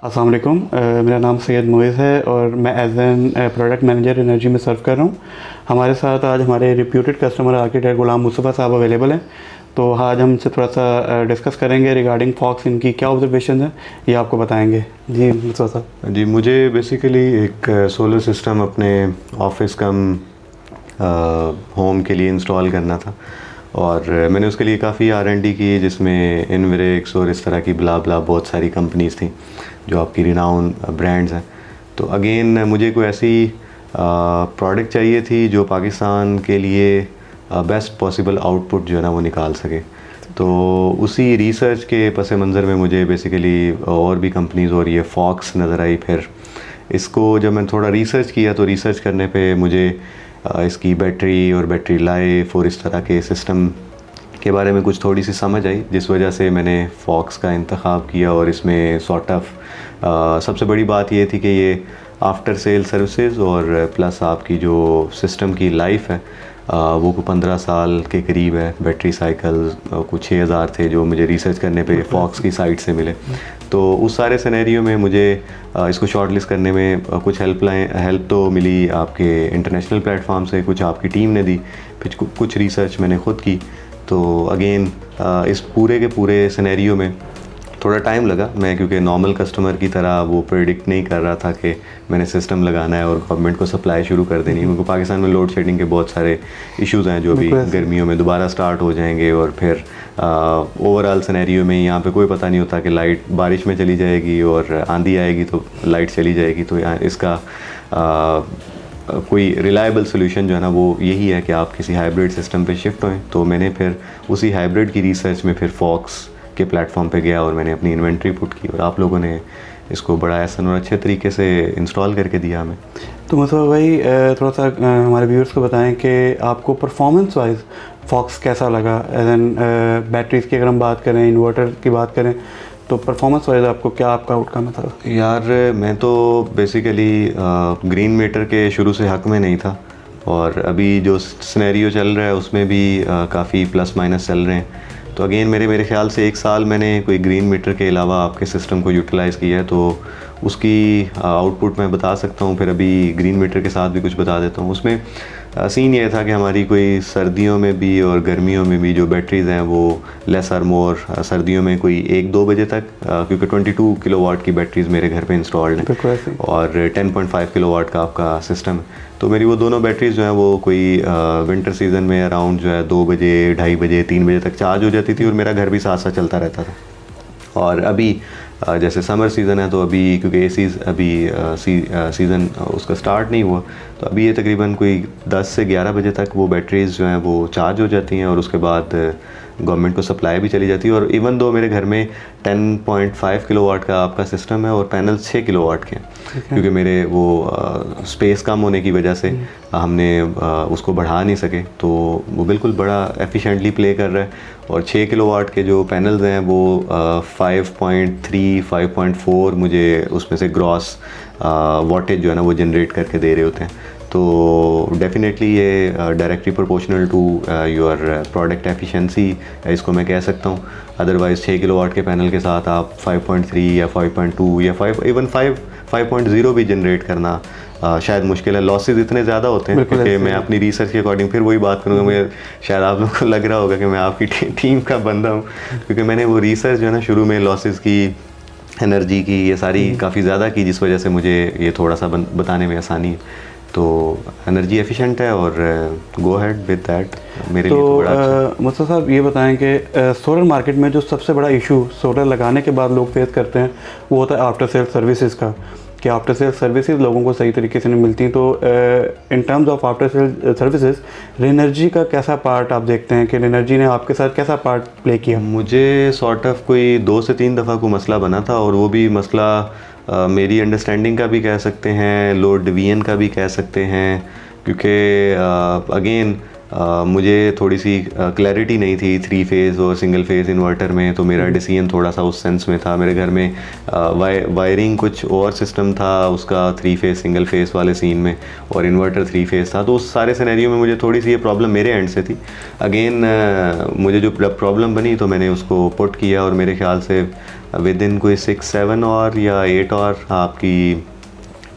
अस्सलाम वालेकुम। मेरा नाम सैयद मोइज़ है और मैं as an product manager energy में सर्व कर रहा हूँ। हमारे साथ आज हमारे reputed customer architect Ghulam Mustafa sahab available हैं। तो आज हम इनसे थोड़ा सा डिस्कस करेंगे रिगार्डिंग फॉक्स, इनकी क्या ऑब्जर्वेशन है ये आपको बताएंगे। जी मुस्तफ़ा साहब। जी, मुझे बेसिकली एक सोलर सिस्टम अपने ऑफिस कम होम के लिए इंस्टॉल करना था और मैंने उसके लिए काफ़ी R&D की, जिसमें इन्वेरेक्स और इस तरह की ब्ला ब्ला बहुत सारी कंपनीज़ थी जो आपकी रिनाउन ब्रांड्स हैं। तो अगेन मुझे कोई ऐसी प्रोडक्ट चाहिए थी जो पाकिस्तान के लिए बेस्ट पॉसिबल आउटपुट जो है ना वो निकाल सके। तो उसी रिसर्च के पस मंज़र में मुझे बेसिकली और भी कंपनीज़ और ये फॉक्स नज़र आई। फिर इसको जब मैं थोड़ा रिसर्च किया तो रिसर्च करने पे मुझे इसकी बैटरी और बैटरी लाइफ और इस तरह के सिस्टम के बारे में कुछ थोड़ी सी समझ आई, जिस वजह से मैंने फॉक्स का इंतखाब किया। और इसमें सॉर्ट ऑफ सबसे बड़ी बात ये थी कि ये आफ्टर सेल सर्विसेज और प्लस आपकी जो सिस्टम की लाइफ है वो 15 साल के करीब है। बैटरी साइकिल कुछ 6000 थे जो मुझे रिसर्च करने पे फॉक्स की साइट से मिले। तो उस सारे सिनेरियो में मुझे इसको शॉर्टलिस्ट करने में कुछ हेल्प तो मिली आपके इंटरनेशनल प्लेटफॉर्म से, कुछ आपकी टीम ने दी, फिर कुछ रिसर्च मैंने ख़ुद की। तो अगेन इस पूरे के पूरे सिनेरियो में थोड़ा टाइम लगा। मैं क्योंकि नॉर्मल कस्टमर की तरह वो प्रेडिक्ट नहीं कर रहा था कि मैंने सिस्टम लगाना है और गवर्नमेंट को सप्लाई शुरू कर देनी, क्योंकि पाकिस्तान में लोड शेडिंग के बहुत सारे इश्यूज़ हैं जो भी गर्मियों में दोबारा स्टार्ट हो जाएंगे। और फिर ओवरऑल सिनेरियो में यहाँ पे कोई पता नहीं होता कि लाइट बारिश में चली जाएगी और आंधी आएगी तो लाइट चली जाएगी। तो इसका कोई रिलायबल सोल्यूशन जो है ना वो यही है कि आप किसी हाइब्रिड सिस्टम पे शिफ्ट होएं। तो मैंने फिर उसी हाइब्रिड की रिसर्च में फिर फॉक्स के प्लेटफॉर्म पे गया और मैंने अपनी इन्वेंट्री पुट की और आप लोगों ने इसको बड़ा आसान और अच्छे तरीके से इंस्टॉल करके दिया हमें। तो मुस्तफ़ा भाई थोड़ा सा हमारे व्यूअर्स को बताएं कि आपको परफॉर्मेंस वाइज फॉक्स कैसा लगा। एज एन बैटरीज़ की अगर हम बात करें, इन्वर्टर की बात करें, तो परफॉर्मेंस वाइज आपको क्या आपका आउटकम था? यार मैं तो बेसिकली ग्रीन मीटर के शुरू से हक़ में नहीं था और अभी जो सिनेरियो चल रहा है उसमें भी काफ़ी प्लस माइनस चल रहे हैं। तो अगेन मेरे ख्याल से 1 साल मैंने कोई ग्रीन मीटर के अलावा आपके सिस्टम को यूटिलाइज़ किया है, तो उसकी आउटपुट मैं बता सकता हूँ। फिर अभी ग्रीन मीटर के साथ भी कुछ बता देता हूँ। उसमें सीन ये था कि हमारी कोई सर्दियों में भी और गर्मियों में भी जो बैटरीज़ हैं वो लेस और मोर, सर्दियों में कोई 1-2 बजे तक, क्योंकि 22 किलोवाट की बैटरीज़ मेरे घर पे इंस्टॉल्ड हैं और 10.5 किलोवाट का आपका सिस्टम है। तो मेरी वो दोनों बैटरीज़ जो हैं वो कोई विंटर सीज़न में अराउंड जो है 2 बजे, 2:30 बजे, 3 बजे तक चार्ज हो जाती थी और मेरा घर भी साथ साथ चलता रहता था। और अभी जैसे समर सीज़न है तो अभी क्योंकि एसीज़ अभी सीज़न उसका स्टार्ट नहीं हुआ, तो अभी ये तकरीबन कोई 10 से 11 बजे तक वो बैटरीज़ जो हैं वो चार्ज हो जाती हैं और उसके बाद गवर्नमेंट को सप्लाई भी चली जाती है। और इवन दो मेरे घर में 10.5 किलोवाट का आपका सिस्टम है और पैनल 6 किलोवाट के हैं, क्योंकि मेरे वो स्पेस कम होने की वजह से हमने उसको बढ़ा नहीं सके। तो वो बिल्कुल बड़ा एफिशिएंटली प्ले कर रहा है। और 6 किलोवाट के जो पैनल्स हैं वो 5.3, 5.4 मुझे उसमें से ग्रॉस वॉटेज जो है ना वो जनरेट करके दे रहे होते हैं। तो डेफिनेटली ये directly proportional to your product efficiency इसको मैं कह सकता हूँ। अदरवाइज़ 6 किलोवाट के पैनल के साथ आप 5.3 या 5.2 या 5.0 भी जनरेट करना शायद मुश्किल है। लॉसेस इतने ज़्यादा होते हैं क्योंकि मैं अपनी रिसर्च के अकॉर्डिंग फिर वही बात करूँगा। मुझे शायद आप लोगों को लग रहा होगा कि मैं आपकी टीम का बंदा हूँ, क्योंकि मैंने वो रिसर्च जो है ना शुरू में लॉसेस की, एनर्जी की, ये सारी काफ़ी ज़्यादा की, जिस वजह से मुझे ये थोड़ा सा बताने में आसानी है। तो एनर्जी एफिशिएंट है और गो अहेड विद दैट मेरे लिए तो बड़ा अच्छा। मुस्तफ़ा साहब ये बताएं कि सोलर मार्केट में जो सबसे बड़ा इशू सोलर लगाने के बाद लोग फेस करते हैं वो होता है आफ्टर सेल सर्विसेज का, कि आफ्टर सेल सर्विसेज लोगों को सही तरीके से नहीं मिलती। तो in terms of after sale services रेनर्जी का कैसा पार्ट आप देखते हैं कि रेनर्जी ने आपके साथ कैसा पार्ट प्ले किया? मुझे सॉर्ट ऑफ कोई 2 से 3 दफ़ा को मसला बना था और वो भी मसला मेरी अंडरस्टैंडिंग का भी कह सकते हैं, लोड डिवीजन का भी कह सकते हैं, क्योंकि अगेन मुझे थोड़ी सी क्लैरिटी नहीं थी 3 फेज़ और सिंगल फेज़ इन्वर्टर में, तो मेरा डिसीजन थोड़ा सा उस सेंस में था। मेरे घर में वायरिंग कुछ और सिस्टम था उसका 3 फेज़ सिंगल फेज़ वाले सीन में, और इन्वर्टर 3 फेज़ था। तो उस सारे सिनेरियो में मुझे थोड़ी सी ये प्रॉब्लम मेरे एंड से थी। अगेन मुझे जो प्रॉब्लम बनी तो मैंने उसको पुट किया, और मेरे ख्याल से विद इन कोई 6-7 और या 8 और आपकी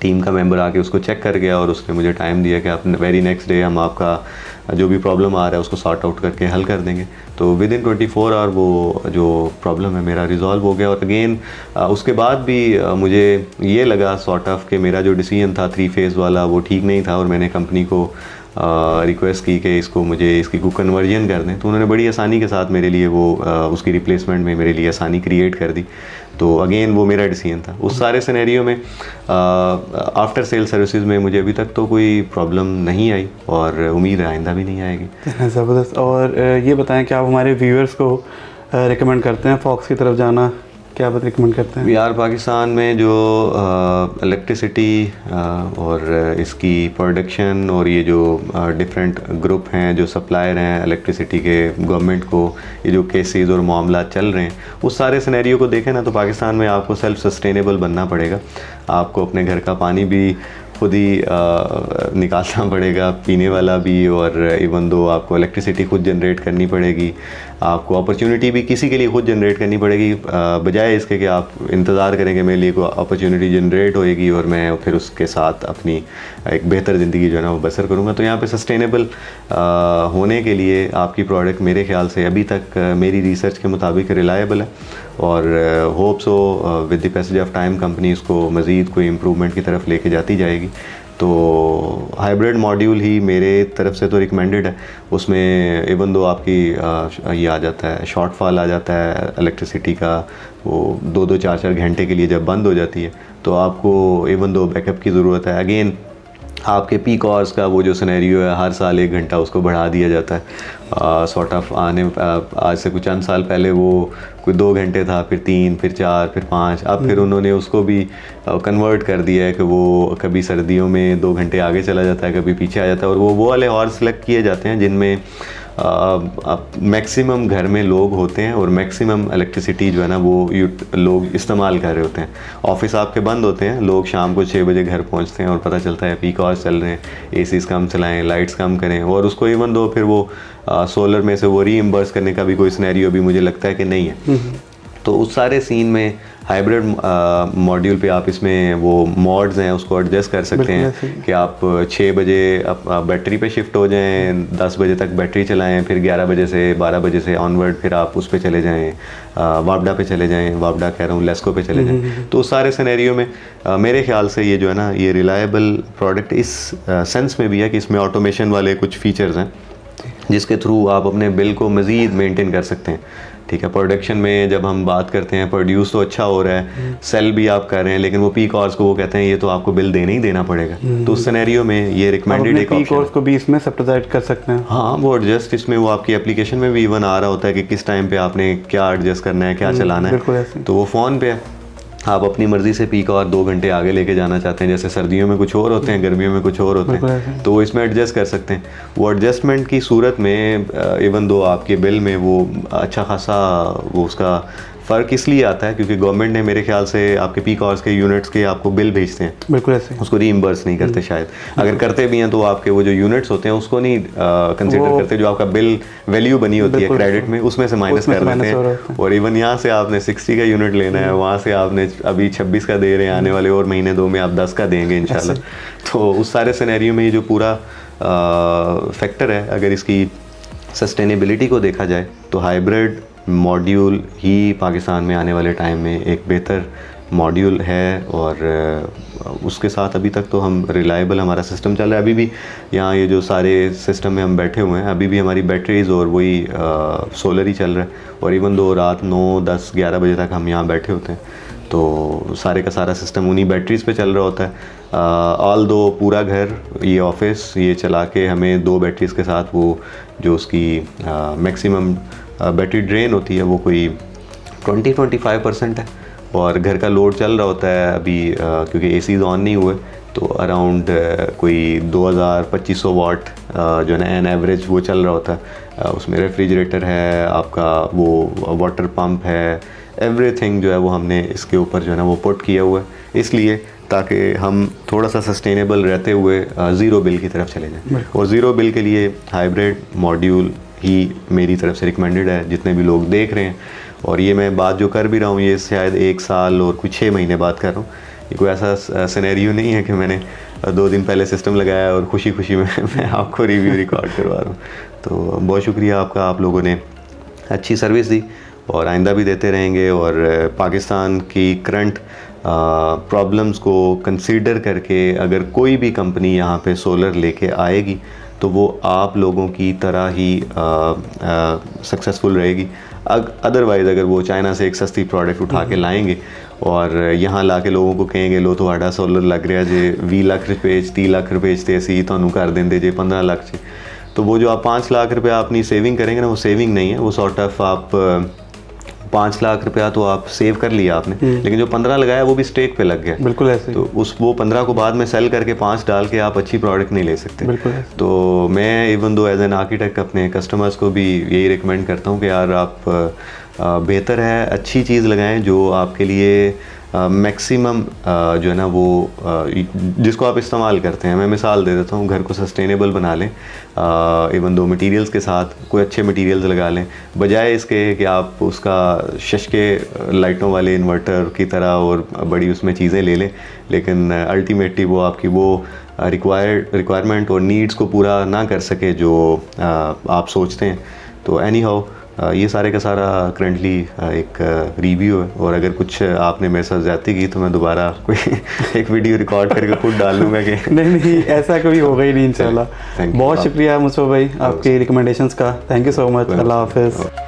टीम का मेंबर आके उसको चेक कर गया, और उसने मुझे टाइम दिया कि आप वेरी नेक्स्ट डे हम आपका जो भी प्रॉब्लम आ रहा है उसको सॉर्ट आउट करके हल कर देंगे। तो विद इन 24 आवर वो जो प्रॉब्लम है मेरा रिजॉल्व हो गया। और अगेन उसके बाद भी मुझे ये लगा सॉर्ट ऑफ कि मेरा जो डिसीजन था 3 फेज़ वाला वो ठीक नहीं था, और मैंने कंपनी को रिक्वेस्ट की कि इसकी को कन्वर्जन कर दें। तो उन्होंने बड़ी आसानी के साथ मेरे लिए वो उसकी रिप्लेसमेंट में मेरे लिए आसानी क्रिएट कर दी। तो अगेन वो मेरा डिसीजन था। उस सारे सिनेरियो में आफ्टर सेल सर्विसेज में मुझे अभी तक तो कोई प्रॉब्लम नहीं आई, और उम्मीद है आइंदा भी नहीं आएगी। ज़बरदस्त। और ये बताएं कि आप हमारे व्यूअर्स को रिकमेंड करते हैं फॉक्स की तरफ जाना, क्या बात रिकमेंड करते हैं? यार पाकिस्तान में जो इलेक्ट्रिसिटी और इसकी प्रोडक्शन और ये जो डिफरेंट ग्रुप हैं जो सप्लायर हैं इलेक्ट्रिसिटी के गवर्नमेंट को, ये जो केसेस और मामला चल रहे हैं उस सारे सिनेरियो को देखें ना, तो पाकिस्तान में आपको सेल्फ सस्टेनेबल बनना पड़ेगा। आपको अपने घर का पानी भी खुद ही निकालना पड़ेगा, पीने वाला भी, और इवन दो आपको इलेक्ट्रिसिटी खुद जनरेट करनी पड़ेगी। आपको अपॉर्चुनिटी भी किसी के लिए खुद जनरेट करनी पड़ेगी, बजाय इसके कि आप इंतज़ार करें कि मेरे लिए कोई अपॉर्चुनिटी जनरेट होएगी और मैं फिर उसके साथ अपनी एक बेहतर ज़िंदगी जो है ना वो बसर करूँगा। तो यहाँ पे सस्टेनेबल होने के लिए आपकी प्रोडक्ट मेरे ख्याल से अभी तक मेरी रिसर्च के मुताबिक रिलायबल है, और hope so with the passage of time company इसको मज़ीद कोई इम्प्रूवमेंट की तरफ लेके जाती जाएगी। तो हाइब्रिड मॉड्यूल ही मेरे तरफ से तो रिकमेंडेड है। उसमें इवन दो आपकी ये आ जाता है, शॉर्टफॉल आ जाता है इलेक्ट्रिसिटी का, वो 2-2 4-4 घंटे के लिए जब बंद हो जाती है तो आपको इवन दो बैकअप की ज़रूरत है। अगेन आपके पीक आवर्स का वो जो सिनेरियो है, हर साल 1 घंटा उसको बढ़ा दिया जाता है। सॉर्ट ऑफ आज से कुछ चंद साल पहले वो कोई 2 घंटे था, फिर 3, फिर 4, फिर 5, अब फिर उन्होंने उसको भी कन्वर्ट कर दिया है कि वो कभी सर्दियों में 2 घंटे आगे चला जाता है, कभी पीछे आ जाता है। और वो वाले हॉर्स सेलेक्ट किए जाते हैं जिनमें मैक्सिमम घर में लोग होते हैं और मैक्सिमम इलेक्ट्रिसिटी जो है ना वो लोग इस्तेमाल कर रहे होते हैं। ऑफिस आपके बंद होते हैं, लोग शाम को 6 बजे घर पहुंचते हैं और पता चलता है पीक आवर्स चल रहे हैं, एसीज कम चलाएं, लाइट्स कम करें, और उसको इवन दो फिर वो सोलर में से वो रीइम्बर्स करने का भी कोई सिनेरियो भी मुझे लगता है कि नहीं है। तो उस सारे सीन में हाइब्रिड मॉड्यूल पे आप इसमें वो मॉड्स हैं उसको एडजस्ट कर सकते हैं कि आप 6 बजे बैटरी पे शिफ्ट हो जाएं, 10 बजे तक बैटरी चलाएं, फिर 11 बजे से 12 बजे से ऑनवर्ड फिर आप उस पे चले जाएं, वापडा पे चले जाएं, वापडा कह रहा हूँ लेस्को पे चले जाएं। तो उस सारे सिनेरियो में मेरे ख्याल से ये जो है ना ये रिलायबल प्रोडक्ट इस सेंस में भी है कि इसमें ऑटोमेशन वाले कुछ फीचर्स हैं जिसके थ्रू आप अपने बिल को मज़ीद मेंटेन कर सकते हैं। ठीक है, प्रोडक्शन में जब हम बात करते हैं प्रोड्यूस तो अच्छा हो रहा है, सेल भी आप कर रहे हैं, लेकिन वो पीक आवर्स को वो कहते हैं ये तो आपको बिल देना ही देना पड़ेगा। तो उस सिनेरियो में ये रिकमेंडेड एक पीक आवर्स को भी इसमें सब्सिडाइज कर सकते हैं। हाँ, वो एडजस्ट इसमें वो आपकी एप्लीकेशन में भी इवन आ रहा होता है कि किस टाइम पे आपने क्या एडजस्ट करना है, क्या चलाना है। तो वो फ़ोन पे है, आप अपनी मर्ज़ी से पीक आवर 2 घंटे आगे लेके जाना चाहते हैं, जैसे सर्दियों में कुछ और होते हैं, गर्मियों में कुछ और होते हैं, तो वो इसमें एडजस्ट कर सकते हैं। वो एडजस्टमेंट की सूरत में इवन दो आपके बिल में वो अच्छा खासा वो उसका फ़र्क इसलिए आता है क्योंकि गवर्नमेंट ने मेरे ख्याल से आपके पीक आवर्स के यूनिट्स के आपको बिल भेजते हैं, बिल्कुल ऐसे उसको रीइम्बर्स नहीं करते शायद, अगर करते भी हैं तो आपके वो जो यूनिट्स होते हैं उसको नहीं कंसिडर करते, जो आपका बिल वैल्यू बनी होती है क्रेडिट में उसमें से माइनस कर देते हैं। और इवन यहाँ से आपने 60 का यूनिट लेना है, वहाँ से आपने अभी 26 का दे रहे हैं, आने वाले और महीने 2 में आप 10 का देंगे इंशाल्लाह। तो उस सारे सिनेरियो में ये जो पूरा फैक्टर है, अगर इसकी सस्टेनेबिलिटी को देखा जाए तो हाइब्रिड मॉड्यूल ही पाकिस्तान में आने वाले टाइम में एक बेहतर मॉड्यूल है। और उसके साथ अभी तक तो हम रिलायबल हमारा सिस्टम चल रहा है। अभी भी यहाँ ये जो सारे सिस्टम में हम बैठे हुए हैं, अभी भी हमारी बैटरीज और वही सोलर ही चल रहा है, और इवन दो रात 9, 10, 11 बजे तक हम यहाँ बैठे होते हैं, तो सारे का सारा सिस्टम उन्हीं बैटरीज पे चल रहा होता है। ऑल दो पूरा घर, ये ऑफिस, ये चला के हमें 2 बैटरीज के साथ वो जो उसकी मैक्सिमम बैटरी ड्रेन होती है वो कोई 20-25% है, और घर का लोड चल रहा होता है अभी क्योंकि एसीज ऑन नहीं हुए, तो अराउंड कोई 2000-2500 वाट जो है ना एन एवरेज वो चल रहा होता है। उसमें रेफ्रिजरेटर है, आपका वो वाटर पंप है, एवरीथिंग जो है वो हमने इसके ऊपर जो है ना वो पुट किया हुआ है, इसलिए ताकि हम थोड़ा सा सस्टेनेबल रहते हुए ज़ीरो बिल की तरफ चले जाएं। और ज़ीरो बिल के लिए हाइब्रिड मॉड्यूल ही मेरी तरफ से रिकमेंडेड है, जितने भी लोग देख रहे हैं। और ये मैं बात जो कर भी रहा हूँ ये शायद 1 साल और कुछ 6 महीने बाद कर रहा हूँ। ये कोई ऐसा सिनेरियो नहीं है कि मैंने 2 दिन पहले सिस्टम लगाया और खुशी खुशी में मैं आपको रिव्यू रिकॉर्ड करवा रहा हूँ। तो बहुत शुक्रिया आपका, आप लोगों ने अच्छी सर्विस दी और आइंदा भी देते रहेंगे। और पाकिस्तान की करंट प्रॉब्लम्स को कंसीडर करके अगर कोई भी कंपनी यहाँ पे सोलर लेके आएगी तो वो आप लोगों की तरह ही सक्सेसफुल रहेगी। अदरवाइज़ अगर वो चाइना से एक सस्ती प्रोडक्ट उठा के लाएंगे और यहाँ ला के लोगों को कहेंगे लो तो सोलर लग रहा जे 20 लाख रुपए 30 लाख रुपए ते असी तुहानू कर देंगे जे 15 लाख से, तो वो जो आप 5 लाख रुपया अपनी सेविंग करेंगे ना, वो सेविंग नहीं है, वो सॉर्ट ऑफ आप 5 लाख रुपया तो आप सेव कर लिया आपने, लेकिन जो 15 लगाया वो भी स्टेक पे लग गया। बिल्कुल ऐसे। तो वो 15 को बाद में सेल करके 5 डाल के आप अच्छी प्रोडक्ट नहीं ले सकते। बिल्कुल। तो मैं even though as an architect अपने कस्टमर्स को भी यही रिकमेंड करता हूँ कि यार आप बेहतर है अच्छी चीज़ लगाएं जो आपके लिए मैक्सिमम जो है ना वो जिसको आप इस्तेमाल करते हैं। मैं मिसाल दे देता हूँ, घर को सस्टेनेबल बना लें, इवन दो मटेरियल्स के साथ कोई अच्छे मटेरियल्स लगा लें, बजाय इसके कि आप उसका शशके लाइटों वाले इन्वर्टर की तरह और बड़ी उसमें चीज़ें ले लें, लेकिन अल्टीमेटली वो आपकी वो रिक्वायरमेंट और नीड्स को पूरा ना कर सके जो आप सोचते हैं। तो एनी हाउ ये सारे का सारा करंटली एक रिव्यू है, और अगर कुछ आपने मेरे साथ ज़्यादती की तो मैं दोबारा कोई एक वीडियो रिकॉर्ड करके खुद डाल लूँगा कि नहीं ऐसा कभी होगा ही नहीं इंशाल्लाह। बहुत शुक्रिया मुस्तफा भाई आपके रिकमेंडेशंस का। Thank you so much. अल्लाह हाफिज़।